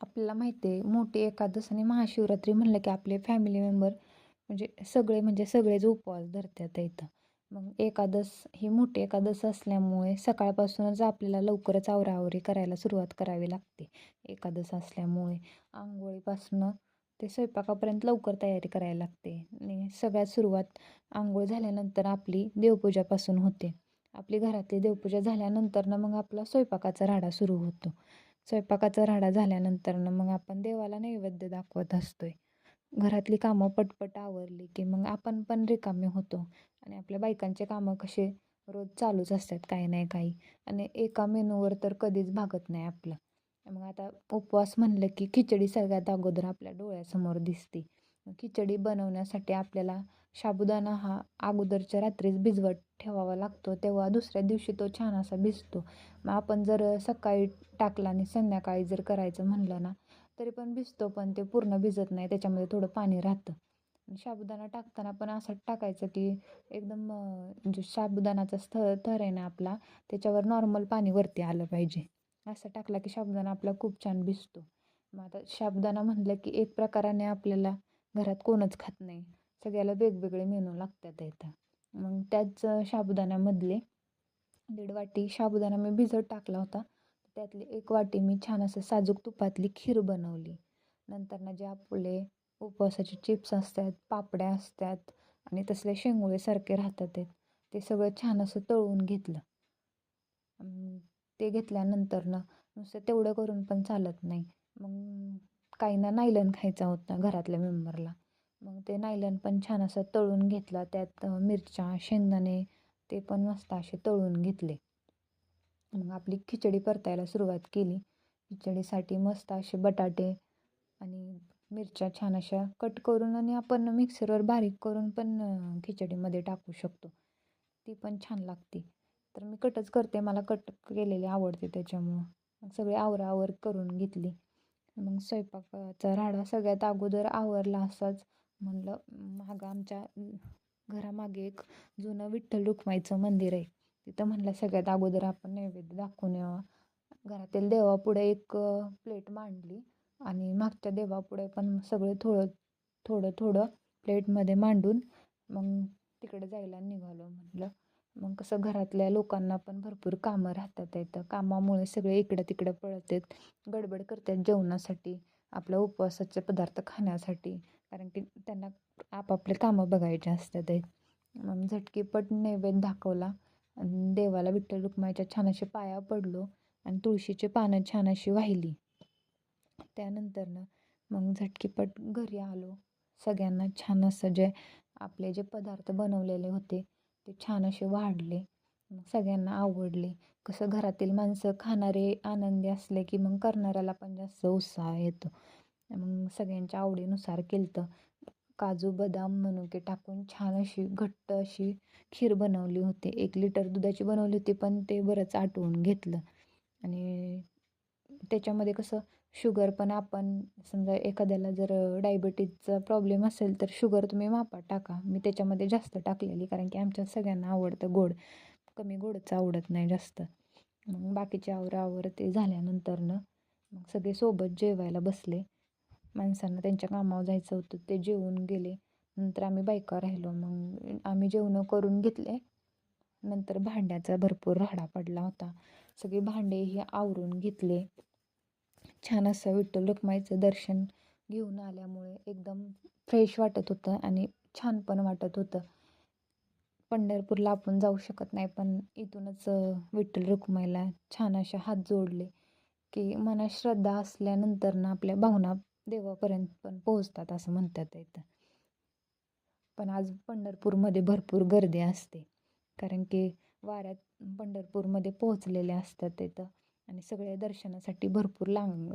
आपल्याला माहिती आहे मोठी एकादश आणि महाशिवरात्री म्हणलं की आपले फॅमिली मेंबर म्हणजे सगळेच उपवास धरतात इथं. मग एकादश ही मोठी एकादश असल्यामुळे सकाळपासूनच आपल्याला लवकरच आवराआवरी करायला सुरुवात करावी लागते. एकादश असल्यामुळे अंघोळीपासनं ते स्वयंपाकापर्यंत लवकर तयारी करायला लागते आणि सगळ्यात सुरुवात अंघोळ झाल्यानंतर आपली देवपूजापासून होते. आपली घरातली देवपूजा झाल्यानंतर मग आपला स्वयंपाकाचा राडा सुरू होतो. स्वयंपाकाचा राडा झाल्यानंतर मग आपण देवाला नैवेद्य दाखवत असतोय. घरातली कामं पटपट आवरली की मग आपण पण रिकामे होतो आणि आपल्या बायकांचे कामं कसे रोज चालूच असतात काही नाही काही आणि एका मेनूवर तर कधीच भागत नाही आपलं. मग आता उपवास म्हणलं की खिचडी सगळ्यात अगोदर आपल्या डोळ्यासमोर दिसते. मग खिचडी बनवण्यासाठी आपल्याला साबुदाणा हा अगोदरच्या रात्रीच भिजवत ठेवावा लागतो. तेव्हा दुसऱ्या दिवशी तो छान असा भिजतो. मग आपण जर सकाळी टाकला आणि संध्याकाळी जर करायचं म्हणलं ना तरी पण भिजतो, पण ते पूर्ण भिजत नाही, त्याच्यामध्ये थोडं पाणी राहतं. साबुदाणा टाकताना पण असं टाकायचं की एकदम जो साबुदाणाचा थर आहे ना आपला, त्याच्यावर नॉर्मल पाणी वरती आलं पाहिजे. असं टाकला की साबुदाणा आपला खूप छान भिजतो. मग आता साबुदाणा म्हणलं की एक प्रकाराने आपल्याला घरात कोणच खात नाही. सगळ्याला वेगवेगळे मेनू लागतात इथं. मग त्याच साबुदाण्यामधले 1.5 वाटी साबुदाणा मी भिजत टाकला होता. त्यातली 1 वाटी मी छान असं साजूक तुपातली खीर बनवली. नंतर जे आपले उपवासाचे चिप्स असतात, पापड्या असतात आणि तसले शेंगोळेसारखे राहतात ते सगळं छान असं तळून घेतलं. ते घेतल्यानंतर नुसतं तेवढं करून पण चालत नाही. मग काहींना नायलॉन खायचा होता घरातल्या मेंबरला. मग ते नायलॉन पण छान असं तळून घेतला. त्यात मिरच्या, शेंगदाणे ते पण मस्त असे तळून घेतले. मग आपली खिचडी परतायला सुरुवात केली. खिचडीसाठी मस्त असे बटाटे आणि मिरच्या छान अशा कट करून आणि आपण मिक्सरवर बारीक करून पण खिचडीमध्ये टाकू शकतो. ती पण छान लागते. तर मी कटच करते, मला कट केलेली आवडते त्याच्यामुळं. मग सगळी आवराआवर करून घेतली. मग स्वयंपाकाचा राडा सगळ्यात अगोदर आवरला असाच. म्हणलं मागं आमच्या घरामागे एक जुनं विठ्ठल रुक्माईचं मंदिर आहे. तिथं म्हणलं सगळ्यात अगोदर आपण नैवेद्य दाखवून यावा. घरातील देवापुढे एक प्लेट मांडली आणि मागच्या देवापुढे पण सगळे थोडं थोडं थोडं प्लेटमध्ये मांडून मग तिकडे जायला निघालो म्हटलं. मग कसं घरातल्या लोकांना पण भरपूर कामं राहतात इथं. कामामुळे सगळे इकडं तिकडं पळत आहेत. गडबड करतात जेवणासाठी, आपल्या उपवासाचे पदार्थ खाण्यासाठी. कारण की त्यांना आपापले कामं बघायचे असतात आहेत. मग झटकीपट नैवेद्य दाखवला आणि देवाला विठ्ठल रुक्माईच्या छान असे पाया पडलो आणि तुळशीची पानं छान अशी वाहिली. त्यानंतर मग झटकीपट घरी आलो. सगळ्यांना छान असं आपले जे पदार्थ बनवलेले होते ते छान असे वाढले. मग सगळ्यांना आवडले. कसं घरातील माणसं खाणारे आनंदी असले की मग करणाऱ्याला पण जास्त उत्साह येतो. मग सगळ्यांच्या आवडीनुसार केलं. काजू, बदाम, मनुके टाकून छान अशी घट्ट अशी खीर बनवली होती. 1 लिटर दुधाची बनवली होती, पण ते बरंच आटवून घेतलं. आणि त्याच्यामध्ये कसं शुगर पण आपण समजा एखाद्याला जर डायबिटीजचा प्रॉब्लेम असेल तर शुगर तुम्ही मापात टाका. मी त्याच्यामध्ये जास्त टाकलेली, कारण की आमच्या सगळ्यांना आवडतं गोड. कमी गोडचं आवडत नाही जास्त. मग बाकीचे आवराआवर ते झाल्यानंतरनं मग सगळे सोबत जेवायला बसले. माणसांना त्यांच्या कामावर जायचं होतं, ते जेवून गेले. नंतर आम्ही बायका राहिलो. मग आम्ही जेवणं करून घेतले. नंतर भांड्याचा भरपूर राडा पडला होता. सगळी भांडेही आवरून घेतले. छान असं विठ्ठल रुक्माईचं दर्शन घेऊन आल्यामुळे एकदम फ्रेश वाटत होतं आणि छान पण वाटत होतं. पंढरपूरला आपण जाऊ शकत नाही, पण इथूनच विठ्ठल रुक्माईला छान असे हात जोडले की मनात श्रद्धा असल्यानंतर आपल्या भावना देवापर्यंत पण पोहोचतात असं म्हणतात इथं. पण आज पंढरपूरमध्ये भरपूर गर्दी असते, कारण की वाऱ्यात पंढरपूरमध्ये पोहोचलेले असतात तिथं आणि सगळे दर्शनासाठी भरपूर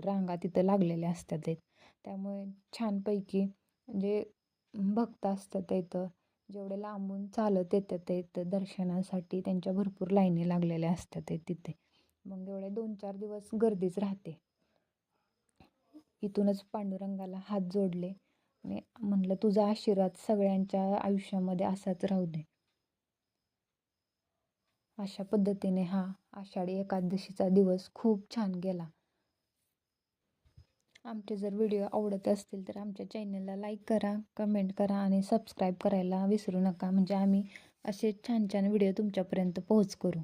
रांगा तिथं लागलेल्या असतात त्यामुळे छानपैकी म्हणजे भक्त असतात इथं. जेवढे लांबून चालत येतात इथं दर्शनासाठी, त्यांच्या भरपूर लाईनी लागलेल्या असतात तिथे. मग एवढे 2-4 दिवस गर्दीच राहते. इथूनच पांडुरंगाला हात जोडले आणि म्हणलं तुझा आशीर्वाद सगळ्यांच्या आयुष्यामध्ये असाच राहू दे. अशा पद्धतीने हा आषाढी एकादशीचा दिवस खूप छान गेला. आमचे जर व्हिडिओ आवडत असतील तर आमच्या चॅनलला लाईक करा, कमेंट करा आणि सबस्क्राईब करायला विसरू नका, म्हणजे आम्ही असे छान छान व्हिडिओ तुमच्यापर्यंत पोहोच करू.